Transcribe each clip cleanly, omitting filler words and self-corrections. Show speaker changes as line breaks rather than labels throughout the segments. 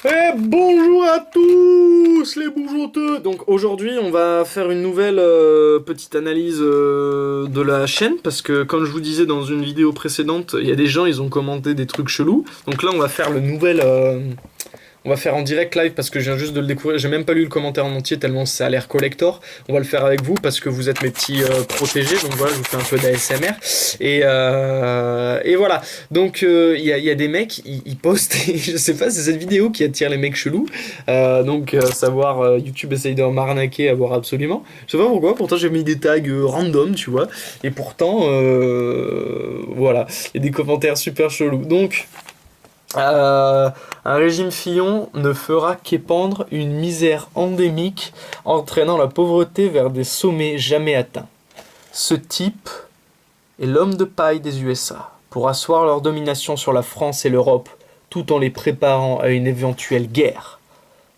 Eh, bonjour à tous les bourgeois. Donc aujourd'hui on va faire une nouvelle petite analyse de la chaîne parce que comme je vous disais dans une vidéo précédente, il y a des gens ils ont commenté des trucs chelous. Donc là on va faire le nouvel on va faire en direct live parce que je viens juste de le découvrir. J'ai même pas lu le commentaire en entier tellement ça a l'air collector. On va le faire avec vous parce que vous êtes mes petits protégés. Donc voilà, je vous fais un peu d'ASMR. Et voilà. Donc il y a des mecs, ils postent. Et je sais pas, c'est cette vidéo qui attire les mecs chelous. Savoir YouTube essaye de m'arnaquer à voir absolument. Je sais pas pourquoi. Pourtant j'ai mis des tags random, tu vois. Et pourtant, voilà, il y a des commentaires super chelous. Donc un régime Fillon ne fera qu'épandre une misère endémique, entraînant la pauvreté vers des sommets jamais atteints. Ce type est l'homme de paille des USA, pour asseoir leur domination sur la France et l'Europe, tout en les préparant à une éventuelle guerre.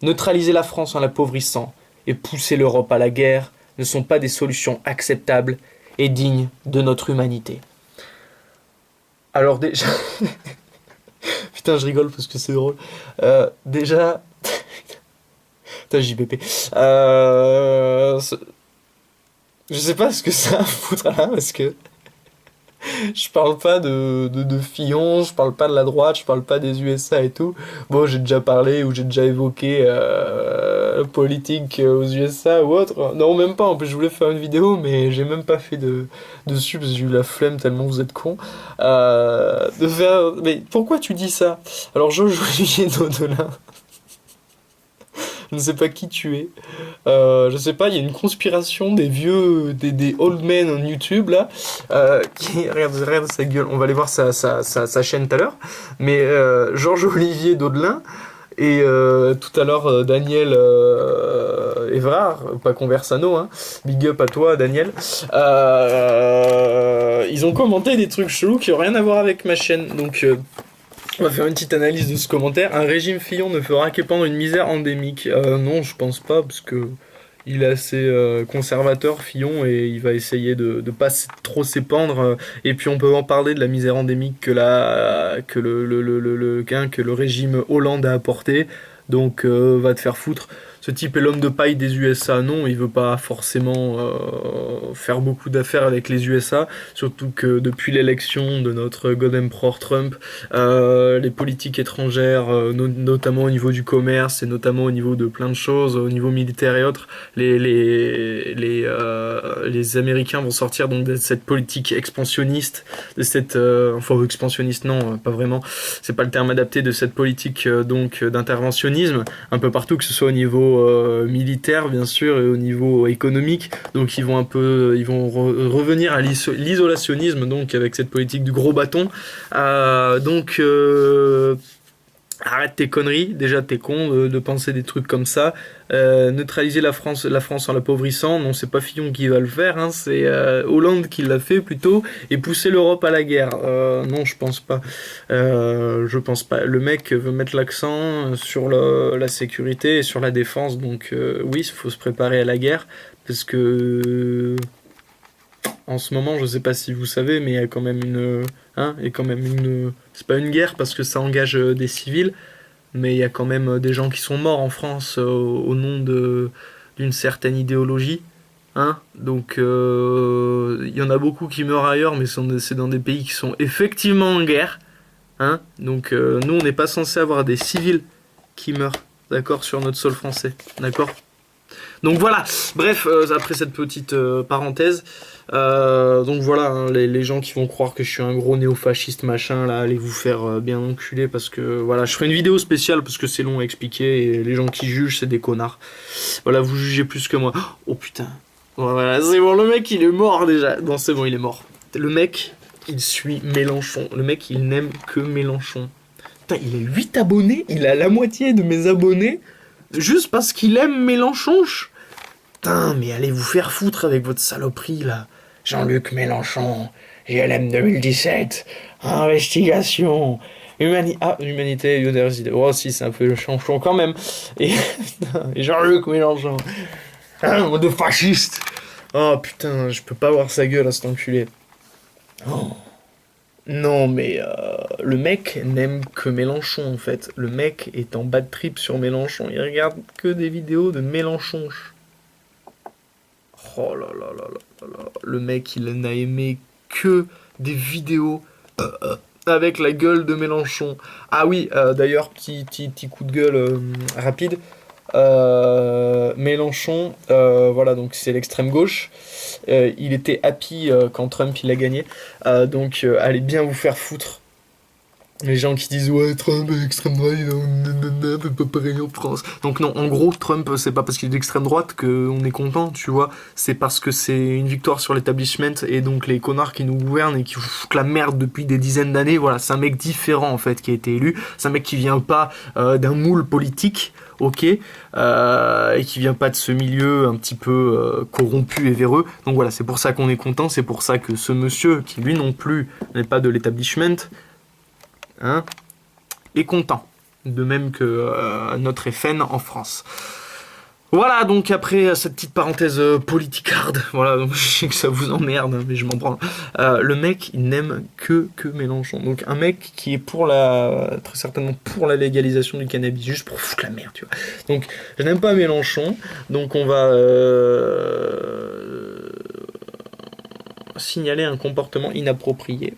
Neutraliser la France en l'appauvrissant et pousser l'Europe à la guerre ne sont pas des solutions acceptables et dignes de notre humanité. Alors déjà... Putain, je rigole parce que c'est drôle. Déjà... Putain, JPP. Je sais pas ce que ça a à foutre là, parce que... Je parle pas de Fillon, je parle pas de la droite, je parle pas des USA et tout. Bon, j'ai déjà parlé ou j'ai déjà évoqué la politique aux USA ou autre. Non, même pas, en plus je voulais faire une vidéo, mais j'ai même pas fait dessus parce que j'ai eu la flemme tellement vous êtes cons. De faire... Mais pourquoi tu dis ça? Alors, Georges-Olivier Naudelin, je ne sais pas qui tu es. Je sais pas, il y a une conspiration des vieux, des old men en YouTube là, regarde sa gueule, on va aller voir sa chaîne tout à l'heure. Mais Georges-Olivier Daudelin et tout à l'heure Daniel Evrard, pas Conversano, hein, big up à toi Daniel, ils ont commenté des trucs chelous qui ont rien à voir avec ma chaîne, donc... on va faire une petite analyse de ce commentaire. Un régime Fillon ne fera qu'épandre une misère endémique. Non, je pense pas, parce que il est assez conservateur, Fillon, et il va essayer de pas trop s'épandre. Et puis on peut en parler de la misère endémique que le régime Hollande a apporté. Donc va te faire foutre. Ce type est l'homme de paille des USA. Non, il veut pas forcément faire beaucoup d'affaires avec les USA. Surtout que depuis l'élection de notre God Emperor Trump, les politiques étrangères, notamment au niveau du commerce et notamment au niveau de plein de choses, au niveau militaire et autres, les Américains vont sortir donc de cette politique expansionniste, de cette, enfin expansionniste non, pas vraiment, c'est pas le terme adapté, de cette politique donc d'interventionnisme un peu partout, que ce soit au niveau militaire bien sûr et au niveau économique. Donc ils vont revenir à l'isolationnisme donc avec cette politique du gros bâton. Arrête tes conneries, déjà t'es con de penser des trucs comme ça. Neutraliser la France en l'appauvrissant, non c'est pas Fillon qui va le faire, hein, c'est Hollande qui l'a fait plutôt, et pousser l'Europe à la guerre. Non je pense pas. Je pense pas. Le mec veut mettre l'accent sur la sécurité et sur la défense, donc oui il faut se préparer à la guerre, parce que... En ce moment, je sais pas si vous savez, mais il y a quand même c'est pas une guerre parce que ça engage des civils, mais il y a quand même des gens qui sont morts en France au nom d'une certaine idéologie, hein. Donc, il y en a beaucoup qui meurent ailleurs, mais c'est dans des pays qui sont effectivement en guerre, hein. Donc, nous, on n'est pas censé avoir des civils qui meurent, d'accord, sur notre sol français, d'accord. Donc voilà, bref, après cette petite parenthèse, donc voilà, hein, les gens qui vont croire que je suis un gros néo-fasciste machin, là, allez vous faire bien enculer, parce que voilà, je ferai une vidéo spéciale parce que c'est long à expliquer, et les gens qui jugent, c'est des connards. Voilà, vous jugez plus que moi. Oh putain, voilà, c'est bon, le mec il est mort déjà. Non, c'est bon, il est mort. Le mec, il suit Mélenchon. Le mec, il n'aime que Mélenchon. Putain, il a 8 abonnés, il a la moitié de mes abonnés, juste parce qu'il aime Mélenchon. Putain, mais allez vous faire foutre avec votre saloperie là. Jean-Luc Mélenchon, JLM 2017, investigation, humanité, biodiversité. Oh si, c'est un peu le chanchon quand même. Et, et Jean-Luc Mélenchon, de fasciste. Oh putain, je peux pas voir sa gueule à cet enculé. Oh. Non, mais le mec n'aime que Mélenchon en fait. Le mec est en bad trip sur Mélenchon. Il regarde que des vidéos de Mélenchon. Oh là là là là là là. Le mec, il n'a aimé que des vidéos avec la gueule de Mélenchon. Ah oui, d'ailleurs, petit coup de gueule rapide. Mélenchon, voilà, donc c'est l'extrême gauche. Il était happy quand Trump il a gagné. Donc allez bien vous faire foutre. Les gens qui disent ouais Trump est extrême droite, nanana, pas pareil en France. Donc non, en gros Trump c'est pas parce qu'il est d'extrême droite qu'on est content, tu vois. C'est parce que c'est une victoire sur l'établissement et donc les connards qui nous gouvernent et qui foutent la merde depuis des dizaines d'années. Voilà, c'est un mec différent en fait qui a été élu. C'est un mec qui vient pas d'un moule politique, ok, et qui vient pas de ce milieu un petit peu corrompu et véreux. Donc voilà, c'est pour ça qu'on est content. C'est pour ça que ce monsieur qui lui non plus n'est pas de l'établissement, hein, est content. De même que notre FN en France. Voilà, donc après cette petite parenthèse politicarde, voilà, donc je sais que ça vous emmerde, hein, mais je m'en branle. Le mec, il n'aime que Mélenchon. Donc un mec qui est très certainement pour la légalisation du cannabis, juste pour foutre la merde, tu vois. Donc je n'aime pas Mélenchon, donc on va signaler un comportement inapproprié.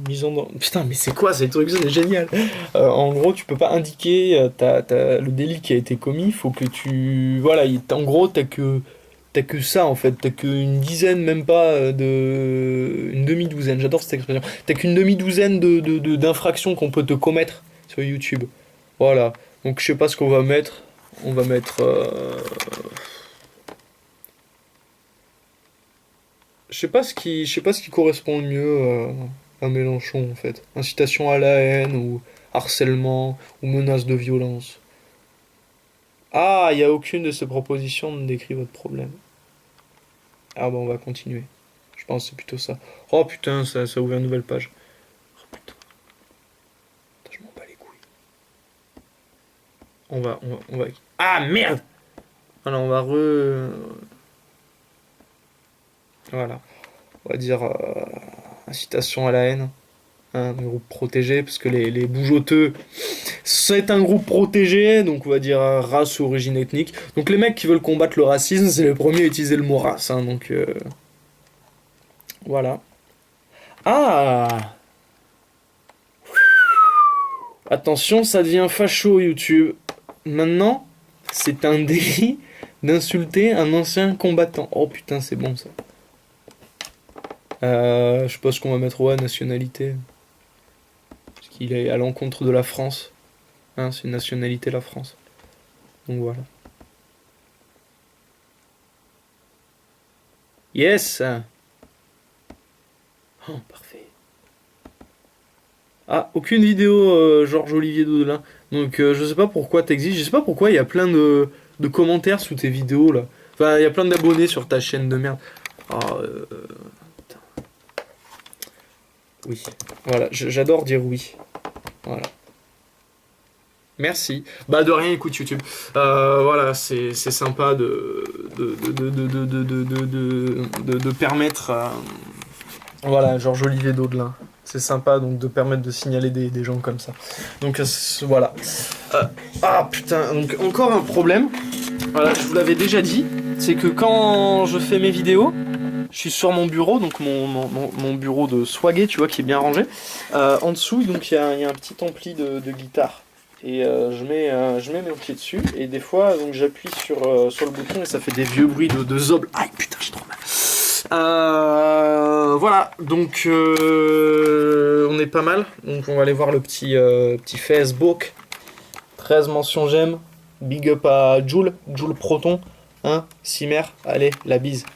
Mise en Putain, mais c'est quoi ces trucs? C'est génial. En gros, tu peux pas indiquer le délit qui a été commis. Faut que tu. Voilà, en gros, t'as que ça en fait. T'as qu'une dizaine, même pas une demi-douzaine. J'adore cette expression. T'as qu'une demi-douzaine d'infractions qu'on peut te commettre sur YouTube. Voilà. Donc, je sais pas ce qu'on va mettre. On va mettre. Je sais pas ce qui correspond le mieux à Mélenchon en fait. Incitation à la haine ou harcèlement ou menace de violence. Ah, il y a aucune de ces propositions ne décrit votre problème. Ah bon, on va continuer. Je pense que c'est plutôt ça. Oh putain, ça ouvre une nouvelle page. Oh putain, je m'en bats les couilles. On va. Ah merde. Alors on va voilà. On va dire incitation à la haine. Un groupe protégé, parce que les bougoteux, c'est un groupe protégé, donc on va dire race ou origine ethnique. Donc les mecs qui veulent combattre le racisme, c'est les premiers à utiliser le mot race, hein, donc voilà. Ah, attention, ça devient facho YouTube. Maintenant, c'est un délit d'insulter un ancien combattant. Oh putain, c'est bon ça. Je pense qu'on va mettre ouais, nationalité. Parce qu'il est à l'encontre de la France. Hein, c'est une nationalité la France. Donc voilà. Yes. Oh, parfait. Ah, aucune vidéo Georges Olivier Daudelin. Donc je sais pas pourquoi t'existes. Je sais pas pourquoi il y a plein de commentaires sous tes vidéos là. Enfin, il y a plein d'abonnés sur ta chaîne de merde. Ah, putain. Oui. Voilà, j'adore dire oui. Voilà. Merci. Bah de rien, écoute YouTube. Voilà, c'est sympa de permettre voilà, Georges Olivier Daudelin. C'est sympa donc de permettre de signaler des gens comme ça. Donc voilà. Ah putain, donc encore un problème. Voilà, je vous l'avais déjà dit. C'est que quand je fais mes vidéos, je suis sur mon bureau, donc mon bureau de swagger, tu vois, qui est bien rangé. En dessous, donc il y a un petit ampli de guitare. Et je mets mes pieds dessus et des fois donc j'appuie sur le bouton et ça fait des vieux bruits de zob. Aïe putain j'ai trop mal. Voilà donc on est pas mal. Donc on va aller voir le petit Facebook. 13 mentions j'aime. Big up à Joule Proton. Hein, Cimer. Allez la bise.